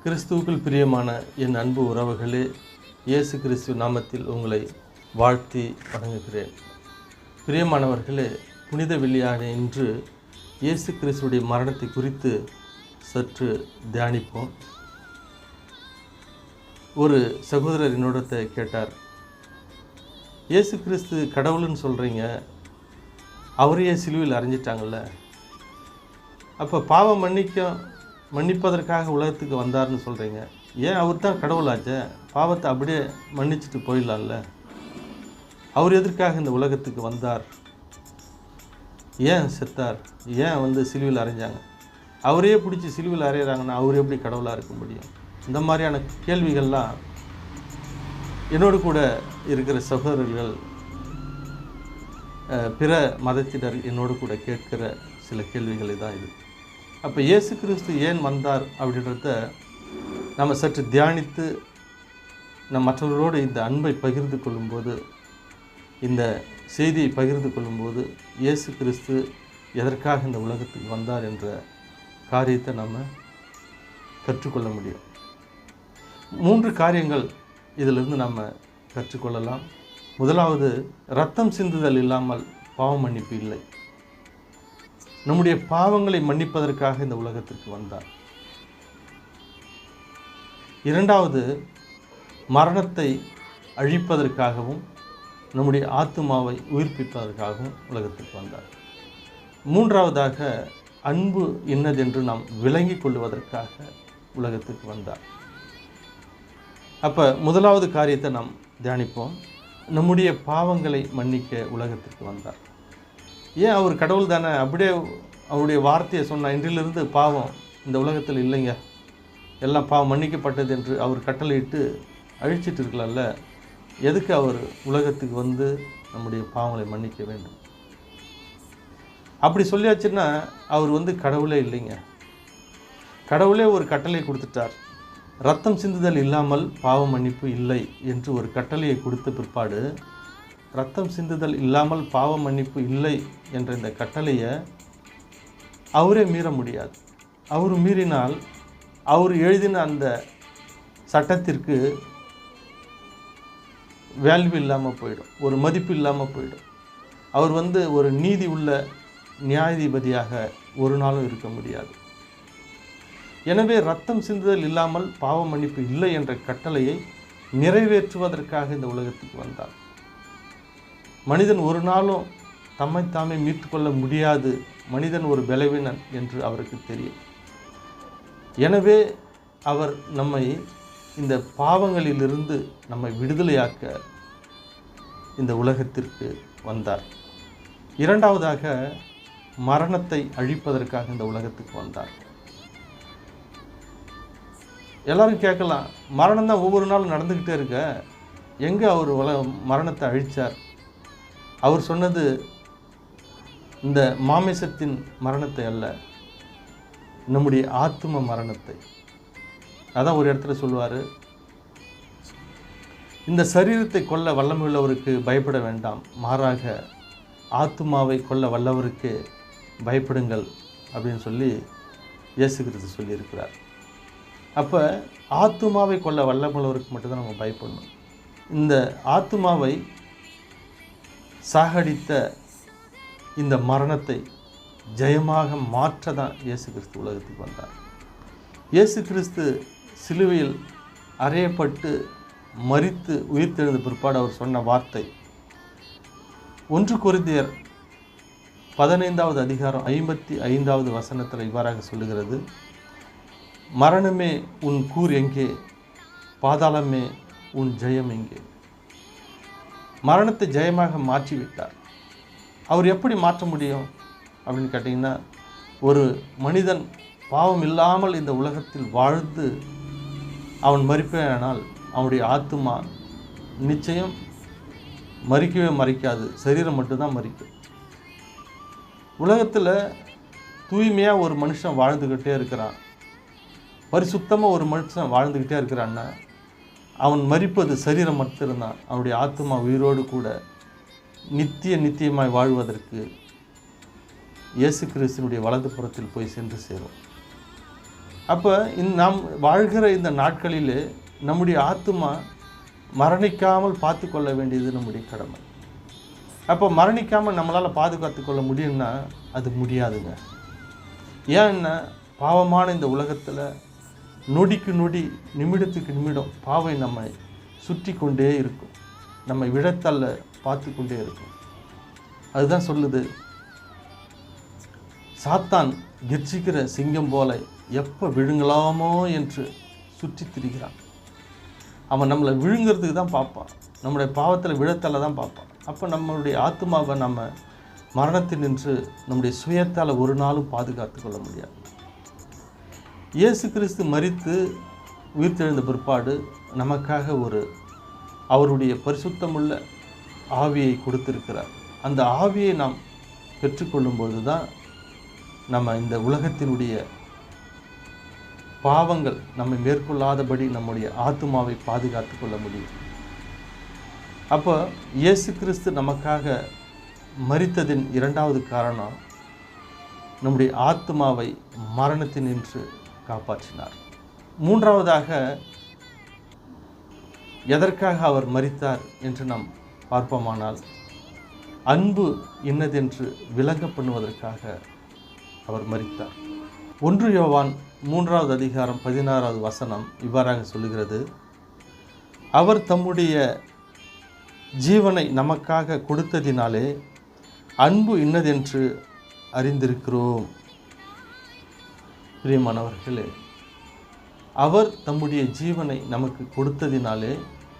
கிறிஸ்துவுக்குள் பிரியமான என் அன்பு உறவுகளே, இயேசு கிறிஸ்து நாமத்தில் உங்களை வாழ்த்தி வணங்குகிறேன். பிரியமானவர்களே, புனித வெள்ளியான இன்று இயேசு கிறிஸ்துடைய மரணத்தை குறித்து சற்று தியானிப்போம். ஒரு சகோதரர் என்னோடத்தை கேட்டார், இயேசு கிறிஸ்து கடவுள்னு சொல்கிறீங்க, அவரையே சிலுவையில் அறைஞ்சிட்டாங்கள்ல, அப்போ பாவம் மன்னிப்பதற்காக உலகத்துக்கு வந்தார்னு சொல்கிறீங்க, ஏன் அவர் தான் கடவுளாச்சே, பாவத்தை அப்படியே மன்னிச்சுட்டு போயிடலாம்ல, அவர் எதற்காக இந்த உலகத்துக்கு வந்தார், ஏன் செத்தார், ஏன் சிலுவையில் அறைஞ்சாங்க, அவரையே பிடிச்சி சிலுவையில் அறையிறாங்கன்னா அவர் எப்படி கடவுளாக இருக்க முடியும்? இந்த மாதிரியான கேள்விகள்லாம் என்னோடு கூட இருக்கிற சகோதரர்கள், பிற மதத்தினர் என்னோடு கூட கேட்கிற சில கேள்விகளை தான் இது. அப்போ இயேசு கிறிஸ்து ஏன் வந்தார் அப்படின்றத நம்ம சற்று தியானித்து மற்றவர்களோடு இந்த அன்பை பகிர்ந்து கொள்ளும்போது, இந்த செய்தியை பகிர்ந்து கொள்ளும்போது, இயேசு கிறிஸ்து எதற்காக இந்த உலகத்துக்கு வந்தார் என்ற காரியத்தை நம்ம கற்றுக்கொள்ள முடியும். 3 காரியங்கள் இதிலிருந்து நம்ம கற்றுக்கொள்ளலாம். முதலாவது, இரத்தம் சிந்துதல் இல்லாமல் பாவ மன்னிப்பு இல்லை. நம்முடைய பாவங்களை மன்னிப்பதற்காக இந்த உலகத்திற்கு வந்தார். இரண்டாவது, மரணத்தை அழிப்பதற்காகவும் நம்முடைய ஆத்துமாவை உயிர்ப்பிப்பதற்காகவும் உலகத்திற்கு வந்தார். மூன்றாவதாக, அன்பு என்னதென்று நாம் விளங்கி கொள்வதற்காக உலகத்திற்கு வந்தார். அப்போ முதலாவது காரியத்தை நாம் தியானிப்போம். நம்முடைய பாவங்களை மன்னிக்க உலகத்திற்கு வந்தார். ஏன் அவர் கடவுள் தானே, அப்படியே அவருடைய வார்த்தையை சொன்ன, இன்றிலிருந்து பாவம் இந்த உலகத்தில் இல்லைங்க, எல்லாம் பாவம் மன்னிக்கப்பட்டது என்று அவர் கட்டளையிட்டு அழிச்சிட்டு இருக்கலாம்ல, எதுக்கு அவர் உலகத்துக்கு வந்து நம்முடைய பாவங்களை மன்னிக்க வேண்டும்? அப்படி சொல்லியாச்சுன்னா அவர் கடவுளே இல்லைங்க. கடவுளே ஒரு கட்டளை கொடுத்துட்டார், இரத்தம் சிந்துதல் இல்லாமல் பாவ மன்னிப்பு இல்லை என்று ஒரு கட்டளையை கொடுத்த பிற்பாடு, இரத்தம் சிந்துதல் இல்லாமல் பாவ மன்னிப்பு இல்லை என்ற இந்த கட்டளையை அவரே மீற முடியாது. அவர் மீறினால் அவர் எழுதின அந்த சட்டத்திற்கு வேல்யூ இல்லாமல் போயிடும், ஒரு மதிப்பு இல்லாமல் போயிடும். அவர் ஒரு நீதி உள்ள நியாயாதிபதியாக ஒரு நாளும் இருக்க முடியாது. எனவே இரத்தம் சிந்துதல் இல்லாமல் பாவ மன்னிப்பு இல்லை என்ற கட்டளையை நிறைவேற்றுவதற்காக இந்த உலகத்துக்கு வந்தார். மனிதன் ஒரு நாளும் தம்மைத்தாமே மீட்டு கொள்ள முடியாது, மனிதன் ஒரு பலவீனன் என்று அவருக்கு தெரியும். எனவே அவர் நம்மை இந்த பாவங்களிலிருந்து நம்மை விடுதலையாக்க இந்த உலகத்திற்கு வந்தார். இரண்டாவதாக, மரணத்தை அழிப்பதற்காக இந்த உலகத்துக்கு வந்தார். எல்லாரும் கேட்கலாம், மரணம் தான் ஒவ்வொரு நாளும் நடந்துக்கிட்டே இருக்க, எங்கே அவர் மரணத்தை அழித்தார்? அவர் சொன்னது இந்த மாமிசத்தின் மரணத்தை அல்ல, நம்முடைய ஆத்தும மரணத்தை. அதான் ஒரு இடத்துல சொல்லுவார், இந்த சரீரத்தை கொல்ல வல்லமையுள்ளவருக்கு பயப்பட வேண்டாம், மாறாக ஆத்துமாவை கொல்ல வல்லவருக்கு பயப்படுங்கள் அப்படின்னு சொல்லி இயேசு கிறிஸ்து சொல்லியிருக்கிறார். அப்போ ஆத்துமாவை கொல்ல வல்லமுள்ளவருக்கு மட்டும்தான் நம்ம பயப்படணும். இந்த ஆத்துமாவை சாகடித்த இந்த மரணத்தை ஜெயமாக மாற்ற தான் இயேசு கிறிஸ்து உலகத்துக்கு வந்தார். இயேசு கிறிஸ்து சிலுவையில் அறையப்பட்டு மரித்து உயிர்த்தெழுந்த பிற்பாடு அவர் சொன்ன வார்த்தை 1 கொரிந்தியர் 15வது அதிகாரம் 55வது வசனத்தில் இவ்வாறாக சொல்லுகிறது, மரணமே உன் கூர் எங்கே, பாதாளமே உன் ஜெயம் எங்கே? மரணத்தை ஜெயமாக மாற்றிவிட்டார். அவர் எப்படி மாற்ற முடியும் அப்படின்னு கேட்டிங்கன்னா, ஒரு மனிதன் பாவம் இல்லாமல் இந்த உலகத்தில் வாழ்ந்து அவன் மரிப்பேனால் அவனுடைய ஆத்துமா நிச்சயம் மறிக்கவே மறிக்காது, சரீரம் மட்டும்தான் மறிக்கும். உலகத்தில் தூய்மையாக ஒரு மனுஷன் வாழ்ந்துக்கிட்டே இருக்கிறான், பரிசுத்தமாக ஒரு மனுஷன் வாழ்ந்துக்கிட்டே இருக்கிறான்னா, அவன் மரிப்பது சரீரம் மட்டும்தான். அவனுடைய ஆத்துமா உயிரோடு கூட நித்தியமாய் வாழ்வதற்கு இயேசு கிறிஸ்துவினுடைய வலது புறத்தில் போய் சென்று சேரும். அப்போ நாம் வாழ்கிற இந்த நாட்களிலே நம்முடைய ஆத்துமா மரணிக்காமல் பார்த்து கொள்ள வேண்டியது நம்முடைய கடமை. அப்போ மரணிக்காமல் நம்மளால் பாதுகாத்து கொள்ள முடியும்னா அது முடியாதுங்க. ஏன்னா பாவமான இந்த உலகத்தில் நொடிக்கு நொடி, நிமிடத்துக்கு நிமிடம் பாவை நம்மை சுற்றி கொண்டே இருக்கும், நம்மை விழத்தள்ள பார்த்து கொண்டே இருக்கும். அதுதான் சொல்லுது, சாத்தான் கெர்ச்சிக்கிற சிங்கம் போல எப்போ விழுங்கலாமோ என்று சுற்றி திரிகிறான். அவன் நம்மளை விழுங்கிறதுக்கு தான் பார்ப்பான், நம்முடைய பாவத்தில் விழத்தள்ள தான் பார்ப்பான். அப்போ நம்மளுடைய ஆத்மாவை நம்ம மரணத்தில் நின்று நம்முடைய சுயத்தால் ஒரு நாளும் பாதுகாத்து கொள்ள முடியாது. இயேசு கிறிஸ்து மரித்து உயிர்த்தெழுந்த பிற்பாடு நமக்காக அவருடைய பரிசுத்தமுள்ள ஆவியை கொடுத்திருக்கிறார். அந்த ஆவியை நாம் பெற்றுக்கொள்ளும்போது தான் நம்ம இந்த உலகத்தினுடைய பாவங்கள் நம்மை மேற்கொள்ளாதபடி நம்முடைய ஆத்துமாவை பாதுகாத்து கொள்ள முடியும். அப்போ இயேசு கிறிஸ்து நமக்காக மரித்ததின் இரண்டாவது காரணம், நம்முடைய ஆத்துமாவை மரணத்தினின்று காப்பாற்றினார். மூன்றாவதாக எதற்காக அவர் மரித்தார் என்று நாம் பார்ப்போமானால், அன்பு இன்னதென்று விளங்க பண்ணுவதற்காக அவர் மரித்தார். 1 யோவான் 3வது அதிகாரம் 16வது வசனம் இவ்வாறாக சொல்லுகிறது, அவர் தம்முடைய ஜீவனை நமக்காக கொடுத்ததினாலே அன்பு இன்னதென்று அறிந்திருக்கிறோம். பிரியமானவர்களே, அவர் தம்முடைய ஜீவனை நமக்கு கொடுத்ததினாலே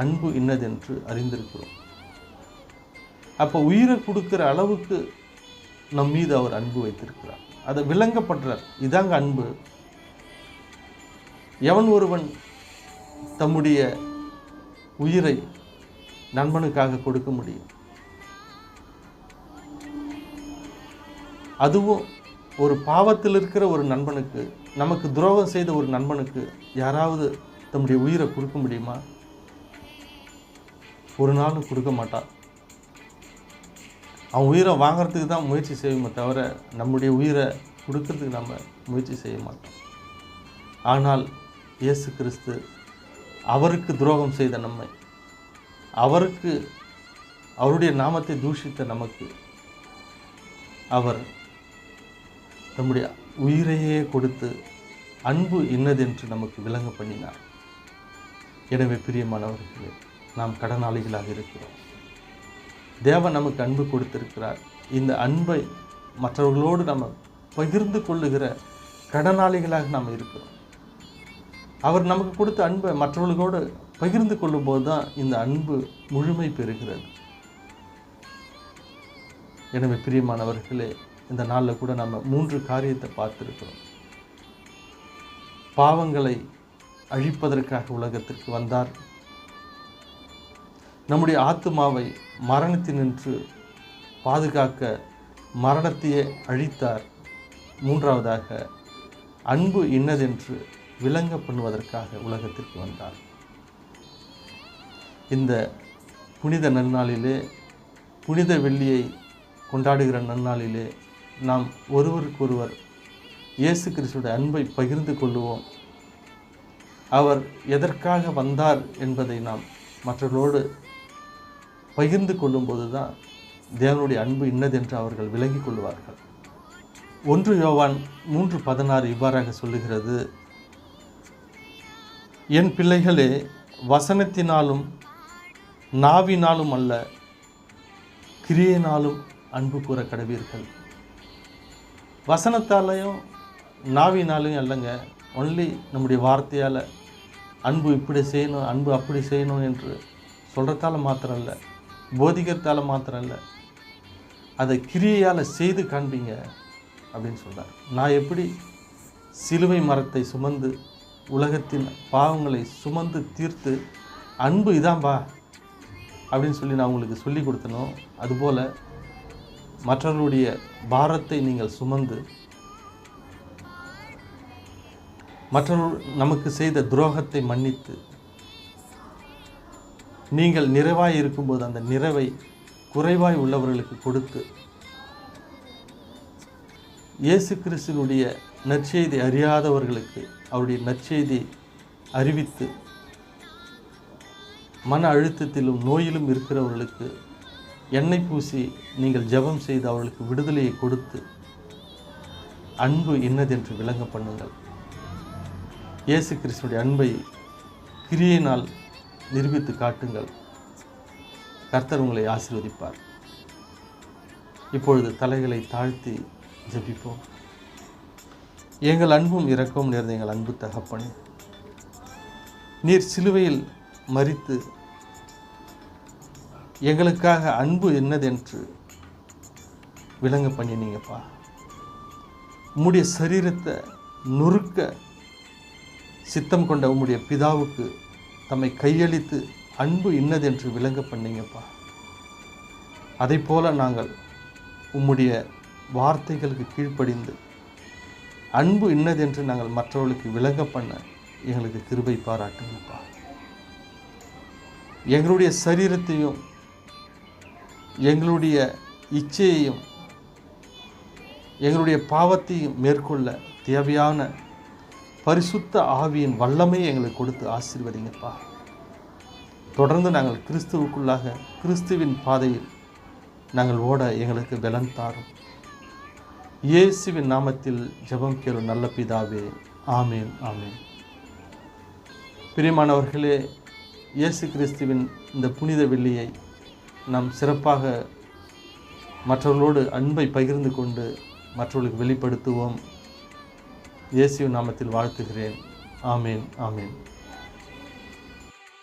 அன்பு இன்னதென்று அறிந்திருக்கிறோம். அப்போ உயிரை கொடுக்கிற அளவுக்கு நம் மீது அவர் அன்பு வைத்திருக்கிறார், அதை விளங்கப்படுறார். இதாங்க அன்பு. எவன் ஒருவன் தம்முடைய உயிரை நண்பனுக்காக கொடுக்க முடியும்? அதுவும் ஒரு பாவத்தில் இருக்கிற ஒரு நண்பனுக்கு, நமக்கு துரோகம் செய்த ஒரு நண்பனுக்கு யாராவது தம்முடைய உயிரை கொடுக்க முடியுமா? ஒரு நாளும் கொடுக்க மாட்டான். அவன் உயிரை வாங்கிறதுக்கு தான் முயற்சி செய்வோமே தவிர நம்முடைய உயிரை கொடுக்கறதுக்கு நம்ம முயற்சி செய்ய மாட்டோம். ஆனால் இயேசு கிறிஸ்து அவருக்கு துரோகம் செய்த நம்மை, அவருடைய நாமத்தை தூஷித்த நமக்கு அவர் நம்முடைய உயிரையே கொடுத்து அன்பு இன்னதென்று நமக்கு விளங்க பண்ணினார். எனவே பிரியமானவர்களே, நாம் கடனாளிகளாக இருக்கிறோம். தேவன் நமக்கு அன்பு கொடுத்திருக்கிறார். இந்த அன்பை மற்றவர்களோடு நம்ம பகிர்ந்து கொள்ளுகிற கடனாளிகளாக நாம் இருக்கிறோம். அவர் நமக்கு கொடுத்த அன்பை மற்றவர்களோடு பகிர்ந்து கொள்ளும்போது தான் இந்த அன்பு முழுமை பெறுகிறது. எனவே பிரியமானவர்களே, இந்த நாளில் கூட நம்ம 3 காரியத்தை பார்த்துருக்கிறோம். பாவங்களை அழிப்பதற்காக உலகத்திற்கு வந்தார், நம்முடைய ஆத்துமாவை மரணத்தினின்று பாதுகாக்க மரணத்தையே அழித்தார், மூன்றாவதாக அன்பு இன்னதென்று விளங்க பண்ணுவதற்காக உலகத்திற்கு வந்தார். இந்த புனித நன்னாளிலே, புனித வெள்ளியை கொண்டாடுகிற நன்னாளிலே நாம் ஒருவருக்கொருவர் இயேசு கிறிஸ்துடைய அன்பை பகிர்ந்து கொள்ளுவோம். அவர் எதற்காக வந்தார் என்பதை நாம் மற்றவர்களோடு பகிர்ந்து கொள்ளும்போது தான் தேவனுடைய அன்பு இன்னதென்று அவர்கள் விளங்கிக் கொள்வார்கள். 1 யோவான் 3:16 இவ்வாறாக சொல்லுகிறது, என் பிள்ளைகளே, வசனத்தினாலும் நாவினாலும் அல்ல, கிரியையினாலும் அன்பு கூற கடவீர்கள். வசனத்தாலையும் நாவினாலையும் அல்லங்க, ஒன்லி நம்முடைய வார்த்தையால் அன்பு இப்படி செய்யணும், அன்பு அப்படி செய்யணும் என்று சொல்கிறதால மாத்திரம் இல்லை, போதிக்கிறதால மாத்திரம் இல்லை, அதை கிரியையால் செய்து காண்பீங்க அப்படின்னு சொல்கிறார். நான் எப்படி சிலுவை மரத்தை சுமந்து உலகத்தின் பாவங்களை சுமந்து தீர்த்து அன்பு இதான்பா அப்படின்னு சொல்லி நான் உங்களுக்கு சொல்லி கொடுத்தனோ, அதுபோல் மற்றவர்களுடைய பாரத்தை நீங்கள் சுமந்து, மற்றவர்கள் நமக்கு செய்த துரோகத்தை மன்னித்து, நீங்கள் நிறைவாய் இருக்கும்போது அந்த நிறைவை குறைவாய் உள்ளவர்களுக்கு கொடுத்து, இயேசு கிறிஸ்துவினுடைய நற்செய்தி அறியாதவர்களுக்கு அவருடைய நற்செய்தி அறிவித்து மன அழுத்தத்திலும் நோயிலும் இருக்கிறவர்களுக்கு எண்ணெய் பூசி நீங்கள் ஜெபம் செய்து அவர்களுக்கு விடுதலையை கொடுத்து அன்பு என்னதென்று விளங்க பண்ணுங்கள். இயேசு கிறிஸ்துடைய அன்பை கிரியையினால் நிரூபித்து காட்டுங்கள். கர்த்தர் உங்களை ஆசீர்வதிப்பார். இப்பொழுது தலைகளை தாழ்த்தி ஜெபிப்போம். எங்கள் அன்பும் இரக்கமும் நிறைந்த எங்கள் அன்பு தகப்பனே, நீர் சிலுவையில் மரித்து எங்களுக்காக அன்பு என்னதென்று விளங்க பண்ணினீங்கப்பா. உம்முடைய சரீரத்தை நொறுக்க சித்தம் கொண்ட உம்முடைய பிதாவுக்கு தம்மை கையளித்து அன்பு இன்னதென்று விளங்க பண்ணீங்கப்பா. அதை போல நாங்கள் உம்முடைய வார்த்தைகளுக்கு கீழ்ப்படிந்து அன்பு இன்னதென்று நாங்கள் மற்றவர்களுக்கு விளங்க பண்ண எங்களுக்கு கிருபை பாராட்டுங்கப்பா. எங்களுடைய சரீரத்தையும் எங்களுடைய இச்சையையும் எங்களுடைய பாவத்தையும் மேற்கொள்ள தேவையான பரிசுத்த ஆவியின் வல்லமையை எங்களுக்கு கொடுத்து ஆசீர்வதிங்கப்பா. தொடர்ந்து நாங்கள் கிறிஸ்துவுக்குள்ளாக கிறிஸ்துவின் பாதையில் நாங்கள் ஓட எங்களுக்கு பலன் தாரும். இயேசுவின் நாமத்தில் ஜெபம் கேளும் நல்ல பிதாவே, ஆமேன் ஆமேன். பிரியமானவர்களே, இயேசு கிறிஸ்துவின் இந்த புனித வெள்ளியை நாம் சிறப்பாக மற்றவர்களோடு அன்பை பகிர்ந்து கொண்டு மற்றவர்களுக்கு வெளிப்படுத்துவோம். இயேசுவின் நாமத்தில் வாழ்த்துகிறேன். ஆமேன் ஆமேன்.